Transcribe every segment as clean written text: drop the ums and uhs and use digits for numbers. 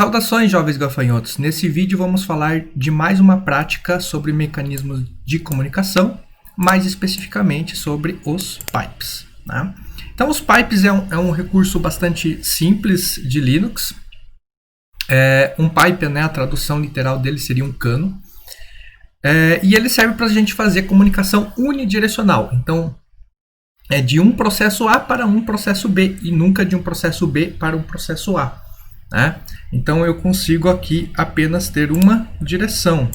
Saudações, jovens gafanhotos! Nesse vídeo vamos falar de mais uma prática sobre mecanismos de comunicação, mais especificamente sobre os pipes. Né? Então, os pipes é um recurso bastante simples de Linux. Um pipe, né, a tradução literal dele seria um cano. E ele serve para a gente fazer comunicação unidirecional. Então, é de um processo A para um processo B e nunca de um processo B para um processo A. Né? Então eu consigo aqui apenas ter uma direção.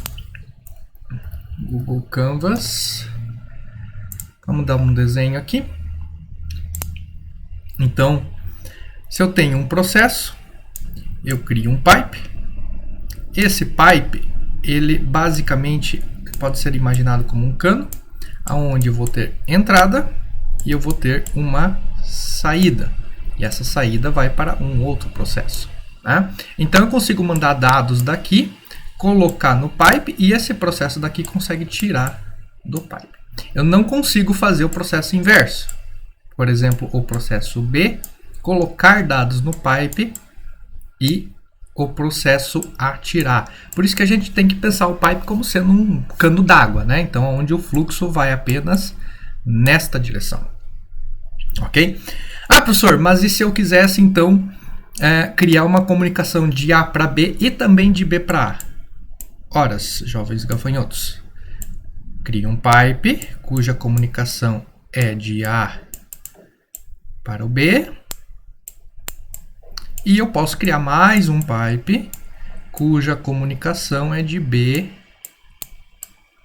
Google Canvas. Vamos dar um desenho aqui. Então, se eu tenho um processo, eu crio um pipe. Esse pipe, ele basicamente pode ser imaginado como um cano, onde eu vou ter entrada e eu vou ter uma saída. E essa saída vai para um outro processo. Né? Então eu consigo mandar dados daqui, colocar no pipe e esse processo daqui consegue tirar do pipe. Eu não consigo fazer o processo inverso. Por exemplo, o processo B, colocar dados no pipe e o processo A tirar. Por isso que a gente tem que pensar o pipe como sendo um cano d'água, né? Então, onde o fluxo vai apenas nesta direção. Ok? Ah, professor, mas e se eu quisesse então criar uma comunicação de A para B e também de B para A? Ora, jovens gafanhotos, cria um pipe cuja comunicação é de A para o B e eu posso criar mais um pipe cuja comunicação é de B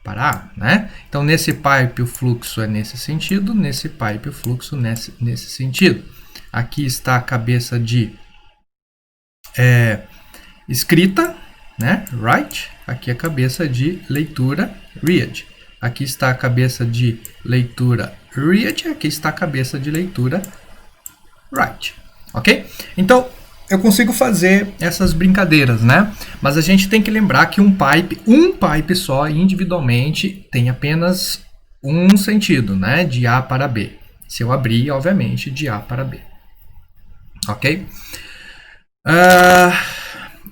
para A, né? Então, nesse pipe o fluxo é nesse sentido, nesse pipe o fluxo nesse sentido. Aqui está a cabeça de escrita, né? Write. Aqui a cabeça de leitura, read. Aqui está a cabeça de leitura, read. Aqui está a cabeça de leitura, write. Ok? Então, eu consigo fazer essas brincadeiras, né? Mas a gente tem que lembrar que um pipe só, individualmente, tem apenas um sentido, né? De A para B. Se eu abrir, obviamente, de A para B. Ok?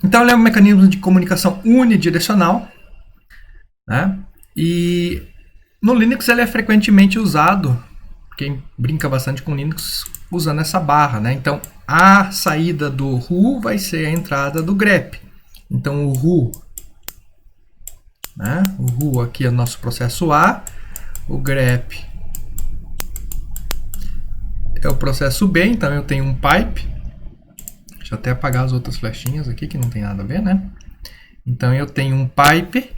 Então, ele é um mecanismo de comunicação unidirecional, né? E no Linux ele é frequentemente usado, quem brinca bastante com Linux, usando essa barra, né? Então, a saída do who vai ser a entrada do grep. Então, o who, né? O who aqui é o nosso processo A, o grep é o processo B, então eu tenho um pipe. Deixa eu até apagar as outras flechinhas aqui, que não tem nada a ver, né? Então, eu tenho um pipe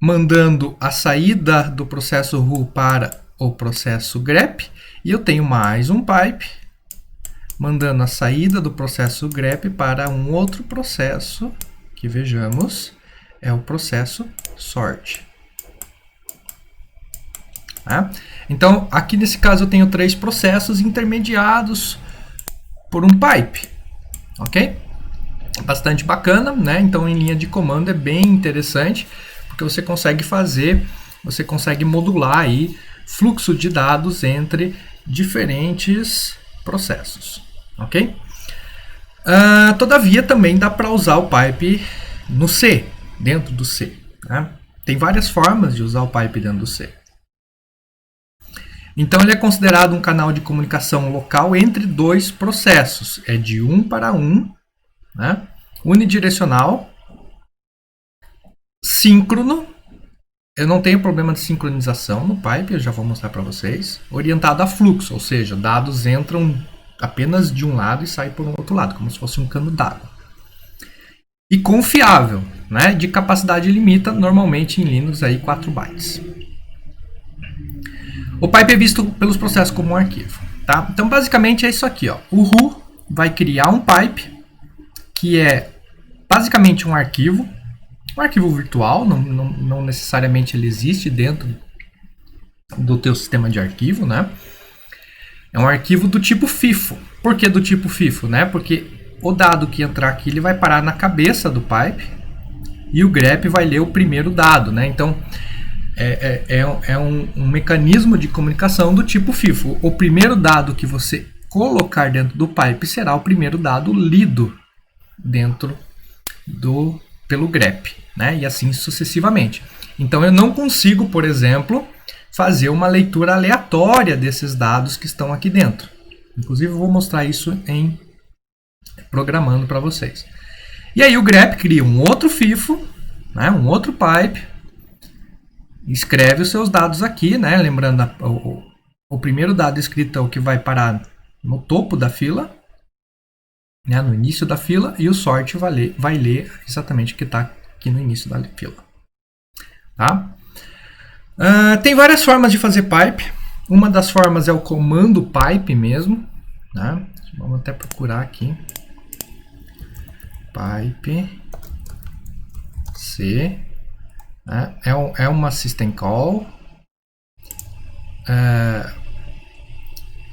mandando a saída do processo who para o processo grep, e eu tenho mais um pipe mandando a saída do processo grep para um outro processo, que vejamos, é o processo sort. Então, aqui nesse caso eu tenho 3 processos intermediados por um pipe. Ok? Bastante bacana, né? Então, em linha de comando é bem interessante, porque você consegue modular aí fluxo de dados entre diferentes processos, ok? Todavia, também dá para usar o pipe no C, dentro do C. Né? Tem várias formas de usar o pipe dentro do C. Então, ele é considerado um canal de comunicação local entre 2 processos. É de 1 para 1, né? Unidirecional, síncrono. Eu não tenho problema de sincronização no pipe, eu já vou mostrar para vocês. Orientado a fluxo, ou seja, dados entram apenas de um lado e saem por um outro lado, como se fosse um cano d'água. E confiável, né? De capacidade limita, normalmente em Linux, aí 4 bytes. O pipe é visto pelos processos como um arquivo. Tá? Então, basicamente, é isso aqui. Ó. O who vai criar um pipe, que é basicamente um arquivo virtual, não necessariamente ele existe dentro do teu sistema de arquivo, né? É um arquivo do tipo FIFO. Por que do tipo FIFO? Né? Porque o dado que entrar aqui ele vai parar na cabeça do pipe e o grep vai ler o primeiro dado, né? Então, é um mecanismo de comunicação do tipo FIFO. O primeiro dado que você colocar dentro do pipe será o primeiro dado lido dentro pelo grep, né? E assim sucessivamente. Então eu não consigo, por exemplo, fazer uma leitura aleatória desses dados que estão aqui dentro. Inclusive eu vou mostrar isso em programando para vocês. E aí o grep cria um outro FIFO, né? Um outro pipe, escreve os seus dados aqui, né? Lembrando, o primeiro dado escrito é o que vai parar no topo da fila, né? No início da fila, e o sort vai ler exatamente o que está aqui no início da fila. Tá? Tem várias formas de fazer pipe. Uma das formas é o comando pipe mesmo. Né? Vamos até procurar aqui. Pipe C. Né? É uma system call.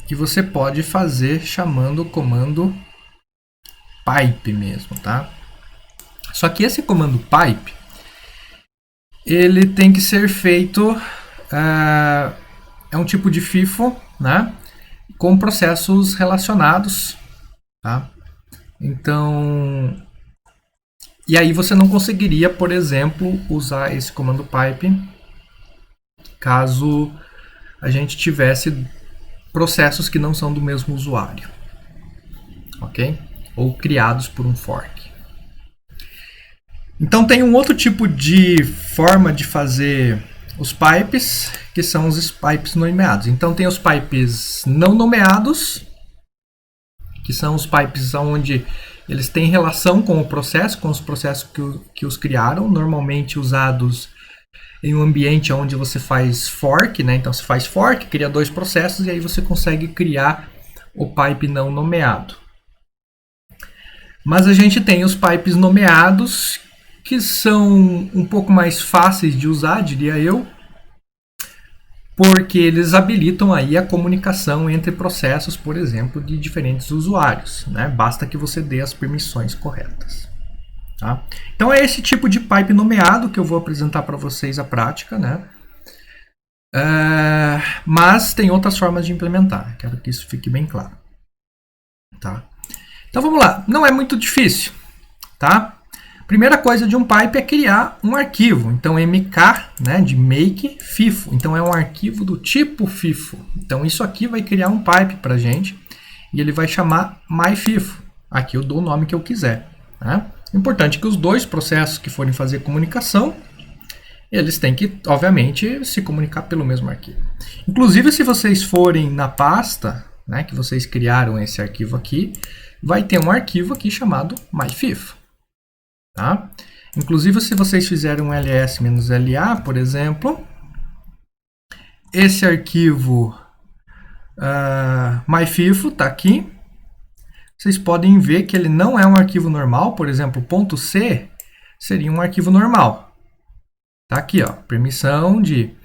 Que você pode fazer chamando o comando pipe mesmo, tá? Só que esse comando pipe, ele tem que ser feito, é um tipo de FIFO, né? Com processos relacionados, tá? Então, e aí você não conseguiria, por exemplo, usar esse comando pipe caso a gente tivesse processos que não são do mesmo usuário, ok? Ou criados por um fork. Então tem um outro tipo de forma de fazer os pipes, que são os pipes nomeados. Então tem os pipes não nomeados, que são os pipes onde eles têm relação com o processo, com os processos que os criaram, normalmente usados em um ambiente onde você faz fork, né? Então você faz fork, cria dois processos e aí você consegue criar o pipe não nomeado. Mas a gente tem os pipes nomeados, que são um pouco mais fáceis de usar, diria eu, porque eles habilitam aí a comunicação entre processos, por exemplo, de diferentes usuários, né? Basta que você dê as permissões corretas. Tá? Então é esse tipo de pipe nomeado que eu vou apresentar para vocês a prática, né? Mas tem outras formas de implementar, quero que isso fique bem claro. Tá? Então vamos lá, não é muito difícil, tá? Primeira coisa de um pipe é criar um arquivo. Então mk, né, de make FIFO. Então é um arquivo do tipo FIFO. Então isso aqui vai criar um pipe para a gente e ele vai chamar myFIFO. Aqui eu dou o nome que eu quiser. Né? Importante que os dois processos que forem fazer comunicação, eles têm que, obviamente, se comunicar pelo mesmo arquivo. Inclusive, se vocês forem na pasta, né, que vocês criaram esse arquivo aqui, vai ter um arquivo aqui chamado myFIFO. Tá? Inclusive, se vocês fizerem um ls-la, por exemplo, esse arquivo myFIFO está aqui. Vocês podem ver que ele não é um arquivo normal, por exemplo, .c seria um arquivo normal. Tá aqui, ó, permissão de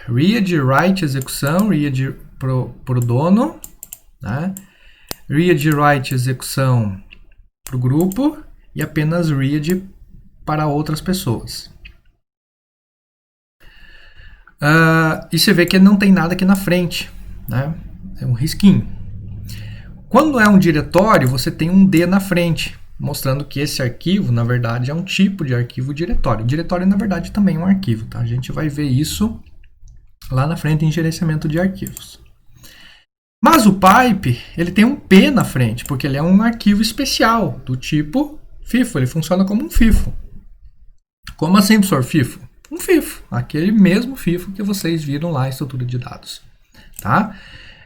read, write, execução, read para o dono, né? Read, write, execução para o grupo e apenas read para outras pessoas. E você vê que não tem nada aqui na frente, né? É um risquinho. Quando é um diretório, você tem um D na frente, mostrando que esse arquivo, na verdade, é um tipo de arquivo diretório. Diretório, na verdade, também é um arquivo, tá? A gente vai ver isso lá na frente em gerenciamento de arquivos. Mas o pipe, ele tem um P na frente, porque ele é um arquivo especial, do tipo FIFO. Ele funciona como um FIFO. Como assim, professor, FIFO? Um FIFO, aquele mesmo FIFO que vocês viram lá, estrutura de dados. Tá?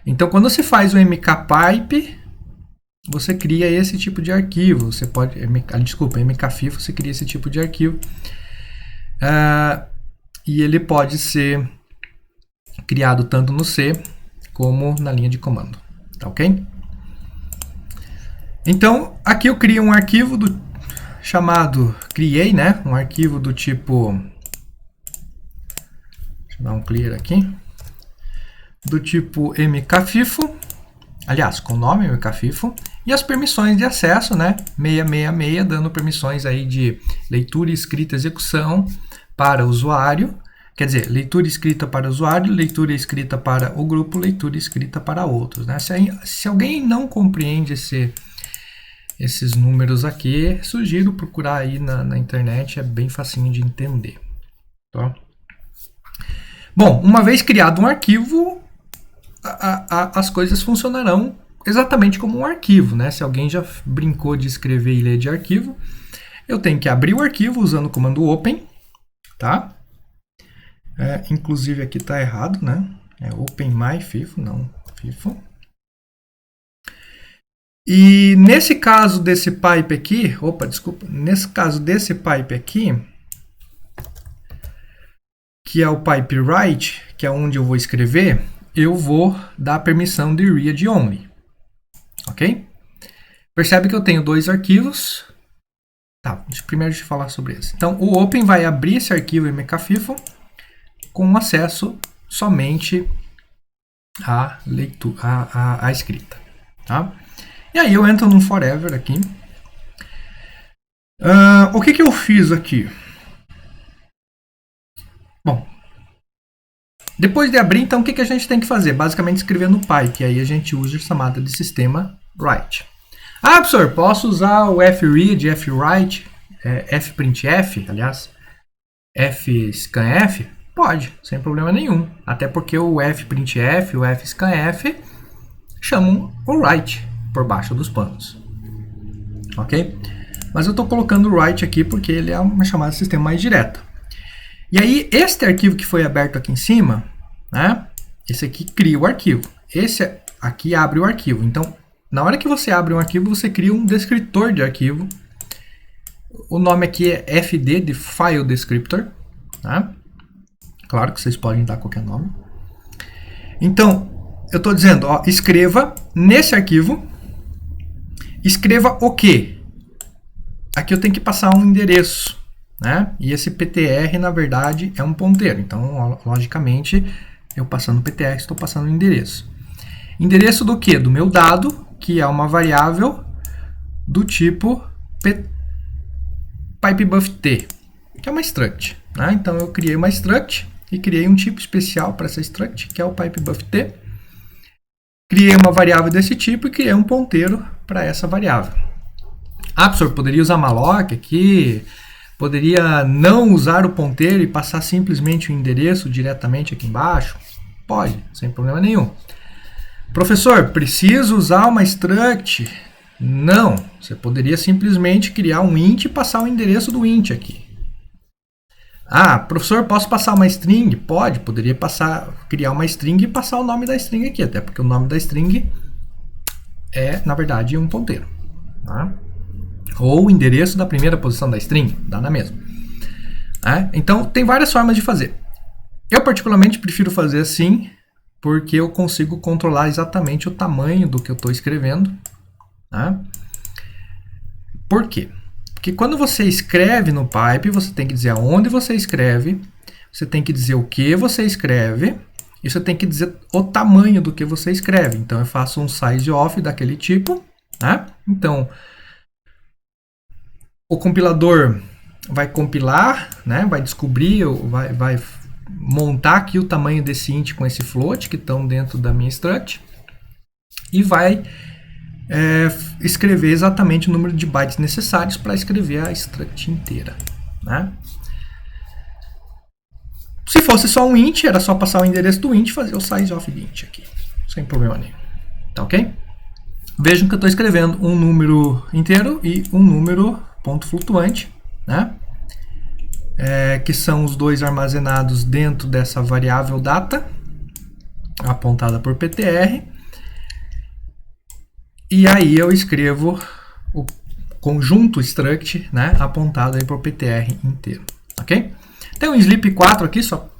Então, quando você faz o mkpipe, você cria esse tipo de arquivo. Você pode, mkfifo, você cria esse tipo de arquivo. E ele pode ser criado tanto no C como na linha de comando. Tá ok? Então, aqui eu crio um arquivo chamado criei, né? Um arquivo do tipo... Deixa eu dar um clear aqui. Do tipo mkfifo, aliás, com o nome mkfifo, e as permissões de acesso, né? 666, dando permissões aí de leitura, escrita, execução para o usuário. Quer dizer, leitura escrita para o usuário, leitura escrita para o grupo, leitura escrita para outros. Né? Se alguém não compreende esses números aqui. Sugiro procurar aí na internet, é bem facinho de entender. Tá? Bom, uma vez criado um arquivo, as coisas funcionarão exatamente como um arquivo, né? Se alguém já brincou de escrever ilha de arquivo, eu tenho que abrir o arquivo usando o comando open, tá? Inclusive aqui está errado, né? É open my FIFO, não FIFO. E nesse caso desse pipe aqui, nesse caso desse pipe aqui, que é o pipe write, que é onde eu vou escrever, eu vou dar a permissão de read only, ok? Percebe que eu tenho dois arquivos. Tá, primeiro deixa eu falar sobre esse. Então, o open vai abrir esse arquivo mkfifo com acesso somente à leitura, à escrita, tá? E aí eu entro no forever aqui. O que eu fiz aqui? Bom, depois de abrir, então, o que a gente tem que fazer? Basicamente escrever no pipe, aí a gente usa a chamada de sistema write. Ah, professor, posso usar o fread, fwrite, fprintf, aliás, fscanf? Pode, sem problema nenhum. Até porque o fprintf e o fscanf chamam o write por baixo dos panos. Ok? Mas eu estou colocando o write aqui porque ele é uma chamada de sistema mais direta. E aí, este arquivo que foi aberto aqui em cima, né? Esse aqui cria o arquivo. Esse aqui abre o arquivo. Então, na hora que você abre um arquivo, você cria um descritor de arquivo. O nome aqui é FD, de File Descriptor. Tá? Claro que vocês podem dar qualquer nome. Então, eu estou dizendo, ó, escreva nesse arquivo. Escreva o quê? Aqui eu tenho que passar um endereço. Né? E esse PTR, na verdade, é um ponteiro. Então, logicamente, eu passando PTR, estou passando o endereço. Endereço do quê? Do meu dado, que é uma variável do tipo pipeBuffT, que é uma struct. Né? Então, eu criei uma struct e criei um tipo especial para essa struct, que é o pipeBuffT. Criei uma variável desse tipo e criei um ponteiro para essa variável. Ah, professor, poderia usar malloc aqui, poderia não usar o ponteiro e passar simplesmente o endereço diretamente aqui embaixo? Pode, sem problema nenhum. Professor, preciso usar uma struct? Não, você poderia simplesmente criar um int e passar o endereço do int aqui. Ah, professor, posso passar uma string? Pode, poderia criar uma string e passar o nome da string aqui, até porque o nome da string é, na verdade, um ponteiro. Tá? Ou o endereço da primeira posição da string, dá na mesma. Então, tem várias formas de fazer. Eu, particularmente, prefiro fazer assim, porque eu consigo controlar exatamente o tamanho do que eu estou escrevendo. Tá? Por quê? Porque quando você escreve no pipe, você tem que dizer aonde você escreve, você tem que dizer o que você escreve, e você tem que dizer o tamanho do que você escreve. Então, eu faço um size off daquele tipo. Né? Então, o compilador vai compilar, né? Vai descobrir, vai montar aqui o tamanho desse int com esse float que estão dentro da minha struct e vai escrever exatamente o número de bytes necessários para escrever a struct inteira. Né? Se fosse só um int, era só passar o endereço do int e fazer o size of de int aqui, sem problema nenhum. Tá ok? Vejam que eu estou escrevendo um número inteiro e um número ponto flutuante, né? Que são os dois armazenados dentro dessa variável data, apontada por PTR. E aí eu escrevo o conjunto struct, né, apontado aí por PTR inteiro, ok? Tem um sleep 4 aqui, só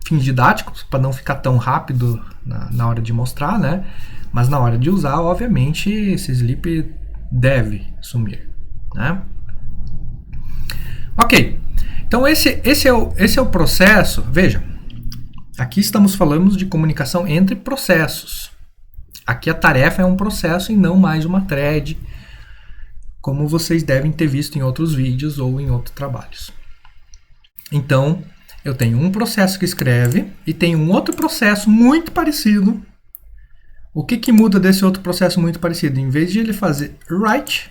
fins didáticos, para não ficar tão rápido na hora de mostrar, né? Mas na hora de usar, obviamente, esse sleep deve sumir. Né? Ok, então esse é o processo. Veja, aqui estamos falando de comunicação entre processos. Aqui a tarefa é um processo e não mais uma thread, como vocês devem ter visto em outros vídeos ou em outros trabalhos. Então, eu tenho um processo que escreve e tenho um outro processo muito parecido O que muda desse outro processo muito parecido? Em vez de ele fazer write,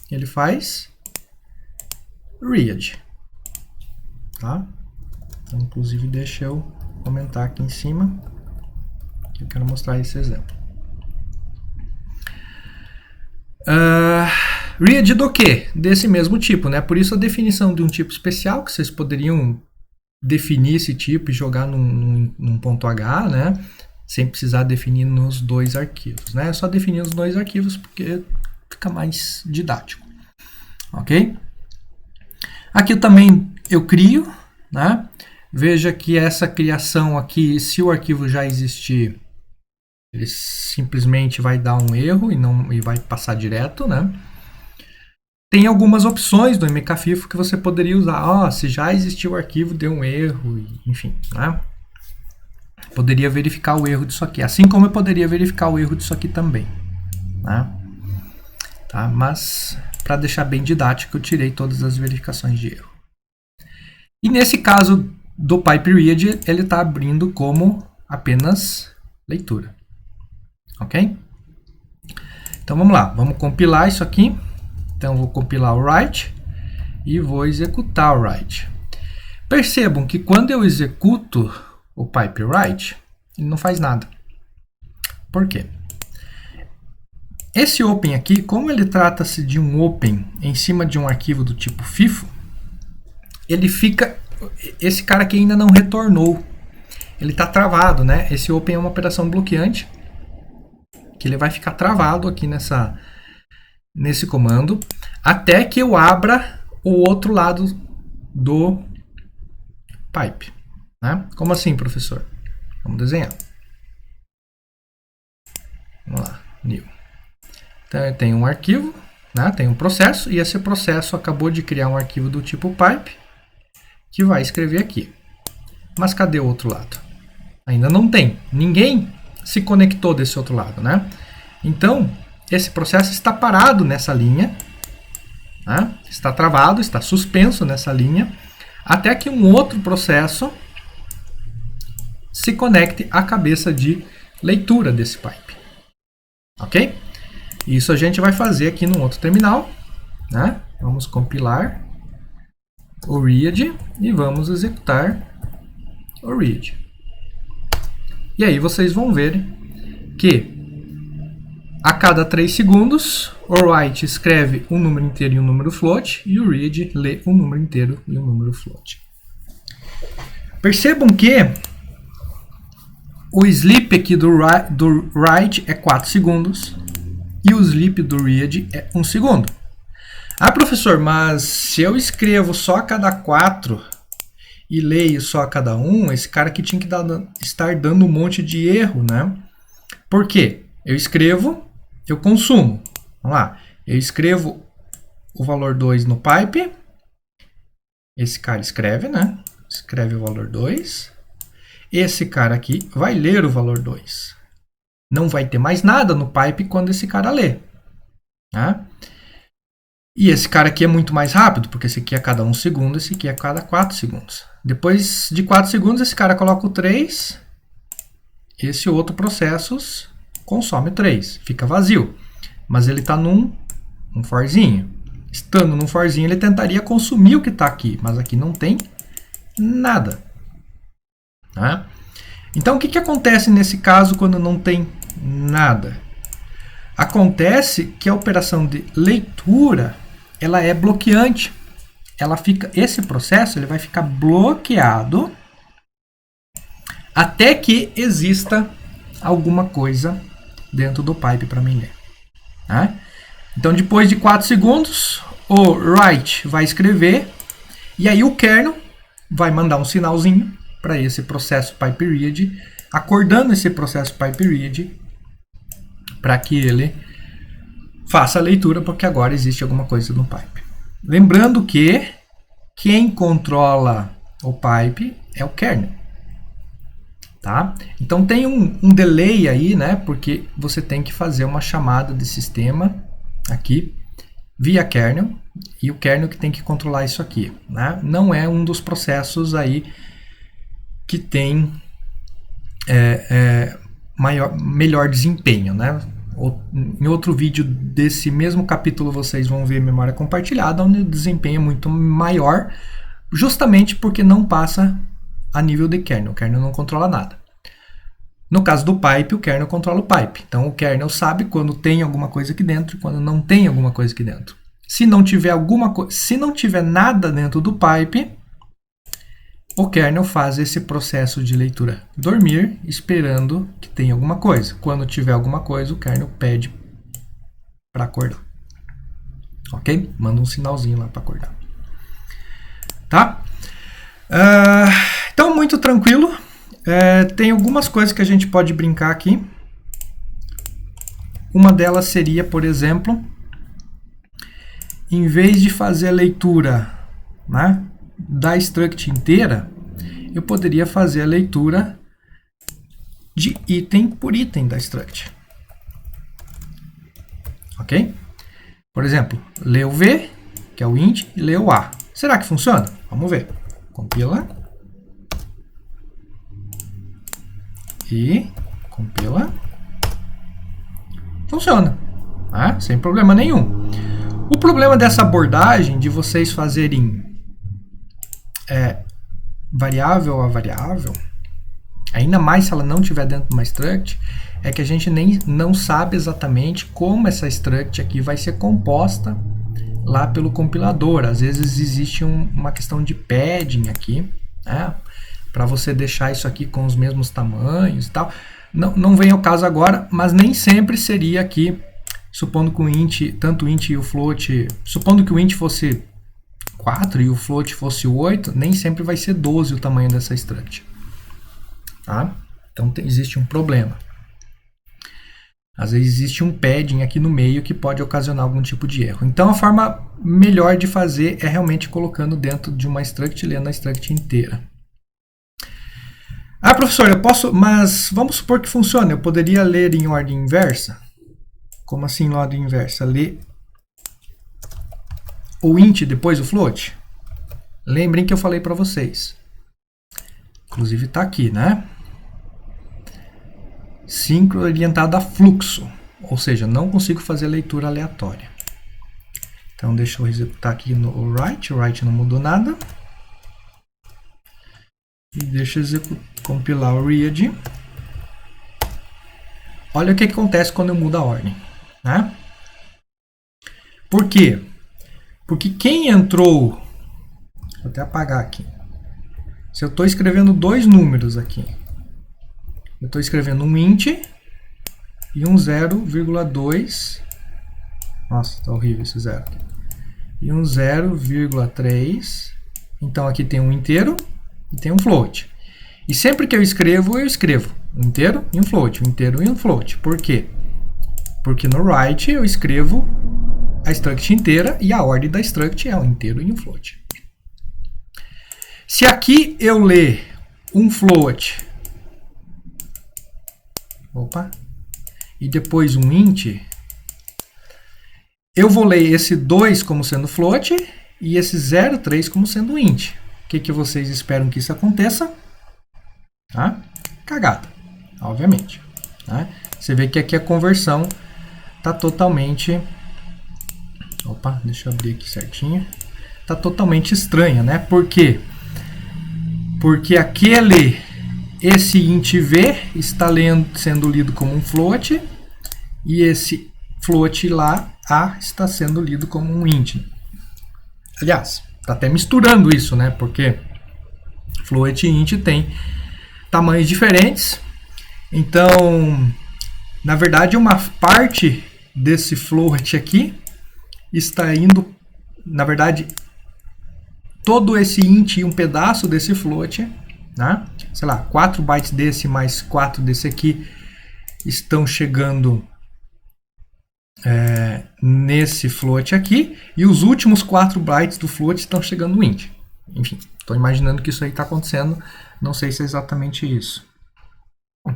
ele faz read. Tá? Então, inclusive, deixa eu comentar aqui em cima. Eu quero mostrar esse exemplo. Read do quê? Desse mesmo tipo, né? Por isso a definição de um tipo especial, que vocês poderiam definir esse tipo e jogar num ponto H, né? Sem precisar definir nos dois arquivos, né? É só definir os dois arquivos porque fica mais didático, ok? Aqui também eu crio, né? Veja que essa criação aqui, se o arquivo já existir, ele simplesmente vai dar um erro e vai passar direto, né? Tem algumas opções do MKFIFO que você poderia usar. Se já existiu o arquivo, deu um erro, enfim, né? Poderia verificar o erro disso aqui, assim como eu poderia verificar o erro disso aqui também, né? Tá? Mas, para deixar bem didático, eu tirei todas as verificações de erro. E nesse caso do pipe read, ele está abrindo como apenas leitura. Ok? Então vamos lá, vamos compilar isso aqui. Então eu vou compilar o write e vou executar o write. Percebam que quando eu executo o pipe write, ele não faz nada. Por quê? Esse open aqui, como ele trata-se de um open em cima de um arquivo do tipo FIFO, ele fica... Esse cara aqui ainda não retornou. Ele está travado, né? Esse open é uma operação bloqueante, que ele vai ficar travado aqui nesse comando, até que eu abra o outro lado do pipe. Né? Como assim, professor? Vamos desenhar. Vamos lá, new. Então eu tenho um arquivo, né? Tem um processo, e esse processo acabou de criar um arquivo do tipo pipe, que vai escrever aqui. Mas cadê o outro lado? Ainda não tem. Ninguém se conectou desse outro lado, né? Então, esse processo está parado nessa linha, né? Está travado, está suspenso nessa linha, até que um outro processo se conecte à cabeça de leitura desse pipe. Ok? Isso a gente vai fazer aqui no outro terminal, né? Vamos compilar o read e vamos executar o read. E aí vocês vão ver que a cada 3 segundos o write escreve um número inteiro e um número float, e o read lê um número inteiro e um número float. Percebam que o sleep aqui do write é 4 segundos e o sleep do read é 1 segundo. Ah, professor, mas se eu escrevo só a cada 4 e leio só a cada 1, esse cara aqui tinha que estar dando um monte de erro, né? Por quê? Eu escrevo, eu consumo. Vamos lá. Eu escrevo o valor 2 no pipe. Esse cara escreve, né? Escreve o valor 2. Esse cara aqui vai ler o valor 2. Não vai ter mais nada no pipe quando esse cara lê. Né? E esse cara aqui é muito mais rápido, porque esse aqui é a cada 1 segundo, esse aqui é a cada 4 segundos. Depois de 4 segundos, esse cara coloca o 3. Esse outro processo consome o 3. Fica vazio. Mas ele está num forzinho. Estando num forzinho, ele tentaria consumir o que está aqui. Mas aqui não tem nada. Tá? Então, o que acontece nesse caso quando não tem nada? Acontece que a operação de leitura ela é bloqueante. Esse processo ele vai ficar bloqueado até que exista alguma coisa dentro do pipe para mim ler. Tá? Então, depois de 4 segundos, o write vai escrever e aí o kernel vai mandar um sinalzinho para esse processo pipe read, acordando esse processo pipe read para que ele faça a leitura, porque agora existe alguma coisa no pipe. Lembrando que quem controla o pipe é o kernel. Tá? Então tem um delay aí, né? Porque você tem que fazer uma chamada de sistema aqui via kernel, e o kernel que tem que controlar isso aqui. Né? Não é um dos processos aí que tem melhor desempenho, né? Em outro vídeo desse mesmo capítulo vocês vão ver memória compartilhada, onde o desempenho é muito maior, justamente porque não passa a nível de kernel. O kernel não controla nada. No caso do pipe, o kernel controla o pipe. Então o kernel sabe quando tem alguma coisa aqui dentro e quando não tem alguma coisa aqui dentro. Se não tiver nada dentro do pipe, o kernel faz esse processo de leitura dormir, esperando que tenha alguma coisa. Quando tiver alguma coisa, o kernel pede para acordar. Ok? Manda um sinalzinho lá para acordar. Tá? Então, muito tranquilo. Tem algumas coisas que a gente pode brincar aqui. Uma delas seria, por exemplo, em vez de fazer a leitura, né, da struct inteira, eu poderia fazer a leitura de item por item da struct. Ok? Por exemplo, lê o V, que é o int, e lê o A. Será que funciona? Vamos ver. Compila. E compila. Funciona. Tá? Sem problema nenhum. O problema dessa abordagem de vocês fazerem variável a variável, ainda mais se ela não estiver dentro de uma struct, é que a gente não sabe exatamente como essa struct aqui vai ser composta lá pelo compilador. Às vezes existe uma questão de padding aqui, né, para você deixar isso aqui com os mesmos tamanhos e tal. Não vem ao caso agora, mas nem sempre seria aqui, supondo que o int, tanto o int e o float, supondo que o int fosse 4 e o float fosse 8, nem sempre vai ser 12 o tamanho dessa struct. Tá? Então existe um problema. Às vezes existe um padding aqui no meio que pode ocasionar algum tipo de erro. Então a forma melhor de fazer é realmente colocando dentro de uma struct, lendo a struct inteira. Ah, professor, eu posso, mas vamos supor que funcione. Eu poderia ler em ordem inversa? Como assim em ordem inversa? Ler o int depois o float? Lembrem que eu falei para vocês. Inclusive está aqui, né? Síncrono orientado a fluxo. Ou seja, não consigo fazer leitura aleatória. Então deixa eu executar aqui no write. O write não mudou nada. E deixa eu compilar o read. Olha o que acontece quando eu mudo a ordem, né? Por quê? Porque quem entrou... Vou até apagar aqui. Se eu estou escrevendo dois números aqui, eu estou escrevendo um int e um 0,2. Nossa, está horrível esse 0. E um 0,3. Então aqui tem um inteiro e tem um float. E sempre que eu escrevo um inteiro e um float, um inteiro e um float. Por quê? Porque no write eu escrevo a struct inteira e a ordem da struct é um inteiro e um float. Se aqui eu ler um float, e depois um int, eu vou ler esse 2 como sendo float e esse 0,3 como sendo int. O que vocês esperam que isso aconteça? Tá? Cagada, obviamente. Tá? Você vê que aqui a conversão está totalmente... Opa, deixa eu abrir aqui certinho. Está totalmente estranha, né? Por quê? Porque esse int v está sendo lido como um float e esse float lá, a, está sendo lido como um int. Aliás, está até misturando isso, né? Porque float e int tem tamanhos diferentes. Então, na verdade, uma parte desse float aqui está indo, na verdade, todo esse int e um pedaço desse float, né? Sei lá, 4 bytes desse mais 4 desse aqui estão chegando nesse float aqui, e os últimos 4 bytes do float estão chegando no int. Enfim, estou imaginando que isso aí está acontecendo, não sei se é exatamente isso.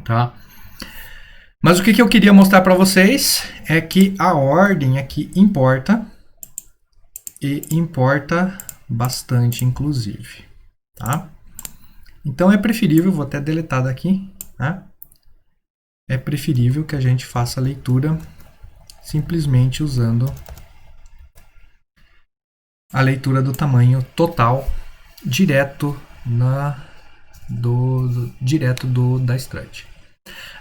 Tá? Mas o que eu queria mostrar para vocês é que a ordem aqui importa, e importa bastante, inclusive. Tá? Então é preferível, vou até deletar daqui, né? é preferível que a gente faça a leitura simplesmente usando a leitura do tamanho total direto da strut.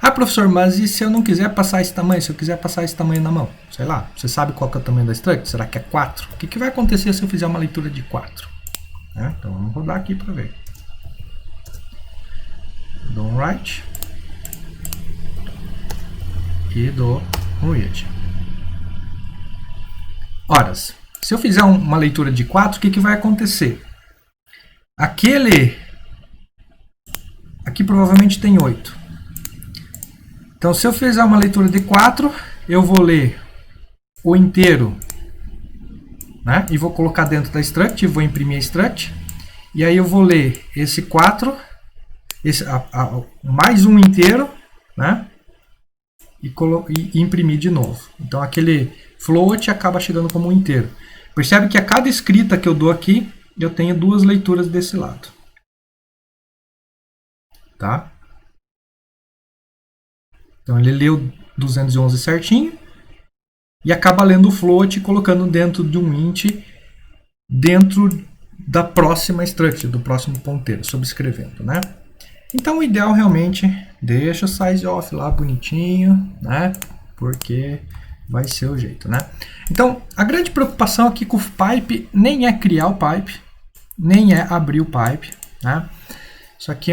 Ah, professor, mas e se eu não quiser passar esse tamanho? Se eu quiser passar esse tamanho na mão? Sei lá, você sabe qual que é o tamanho da strut? Será que é 4? O que vai acontecer se eu fizer uma leitura de 4? Então vamos rodar aqui para ver. Dou um write e dou um read. Ora, se eu fizer uma leitura de 4, o que vai acontecer? Aqui provavelmente tem 8. Então, se eu fizer uma leitura de 4, eu vou ler o inteiro, né? E vou colocar dentro da struct, vou imprimir a struct. E aí eu vou ler esse 4, mais um inteiro, né? E imprimir de novo. Então, aquele float acaba chegando como um inteiro. Percebe que a cada escrita que eu dou aqui, eu tenho 2 leituras desse lado. Tá? Então, ele leu 211 certinho e acaba lendo o float, colocando dentro de um int, dentro da próxima struct, do próximo ponteiro, subscrevendo, né? Então, o ideal realmente, deixa o size off lá bonitinho, né? Porque vai ser o jeito, né? Então, a grande preocupação aqui com o pipe nem é criar o pipe, nem é abrir o pipe, né? Isso aqui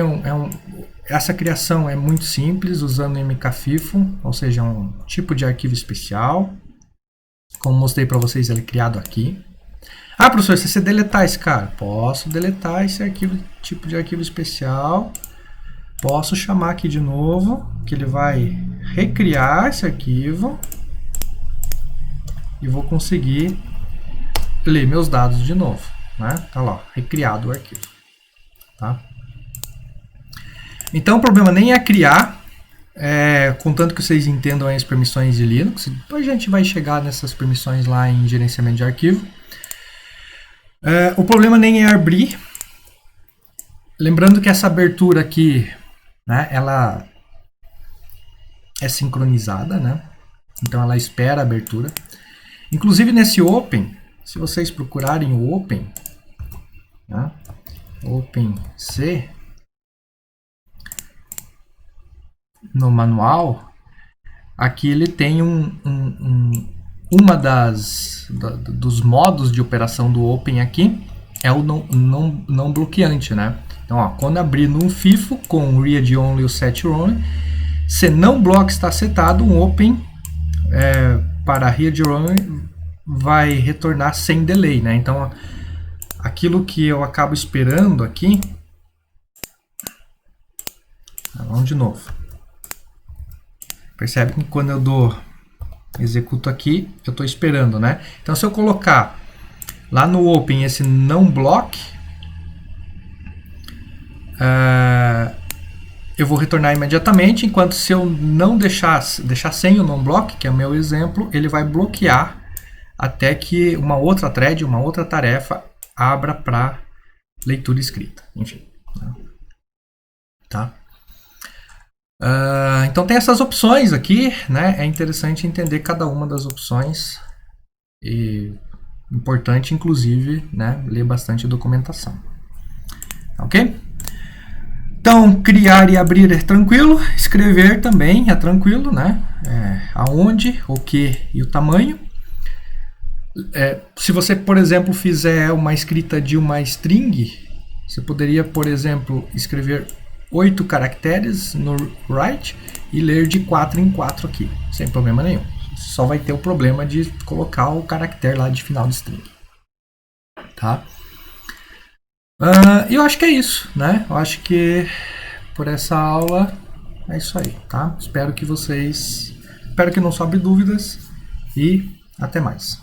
essa criação é muito simples, usando mkfifo, ou seja, um tipo de arquivo especial. Como mostrei para vocês, ele é criado aqui. Ah, professor, se você deletar esse cara, posso deletar esse arquivo, tipo de arquivo especial. Posso chamar aqui de novo, que ele vai recriar esse arquivo. E vou conseguir ler meus dados de novo, né? Tá lá, recriado o arquivo. Tá? Então, o problema nem é criar, contanto que vocês entendam as permissões de Linux. Depois a gente vai chegar nessas permissões lá em gerenciamento de arquivo. O problema nem é abrir. Lembrando que essa abertura aqui, né, ela é sincronizada, né? Então ela espera a abertura. Inclusive nesse open, se vocês procurarem o open, né, OpenC, no manual, aqui ele tem dos modos de operação do open aqui, é o não bloqueante, né? Então, ó, quando abrir num FIFO com o read only e o set only, se não block está setado, um open para read only vai retornar sem delay, né? Então, aquilo que eu acabo esperando aqui, vamos de novo. Percebe que quando eu executo aqui, eu estou esperando, né? Então, se eu colocar lá no open esse não block, eu vou retornar imediatamente, enquanto se eu não deixar sem o não block, que é o meu exemplo, ele vai bloquear até que uma outra thread, uma outra tarefa abra para leitura escrita. Enfim. Tá? Então tem essas opções aqui, né? É interessante entender cada uma das opções e importante, inclusive, né, ler bastante documentação. Ok? Então, criar e abrir é tranquilo, escrever também é tranquilo, né? Aonde, o que e o tamanho. Se você, por exemplo, fizer uma escrita de uma string, você poderia, por exemplo, escrever 8 caracteres no write e ler de 4 em 4 aqui, sem problema nenhum. Só vai ter o problema de colocar o caractere lá de final de string. Tá? Eu acho que é isso, né? Eu acho que por essa aula é isso aí, tá? Espero que não sobre dúvidas e até mais.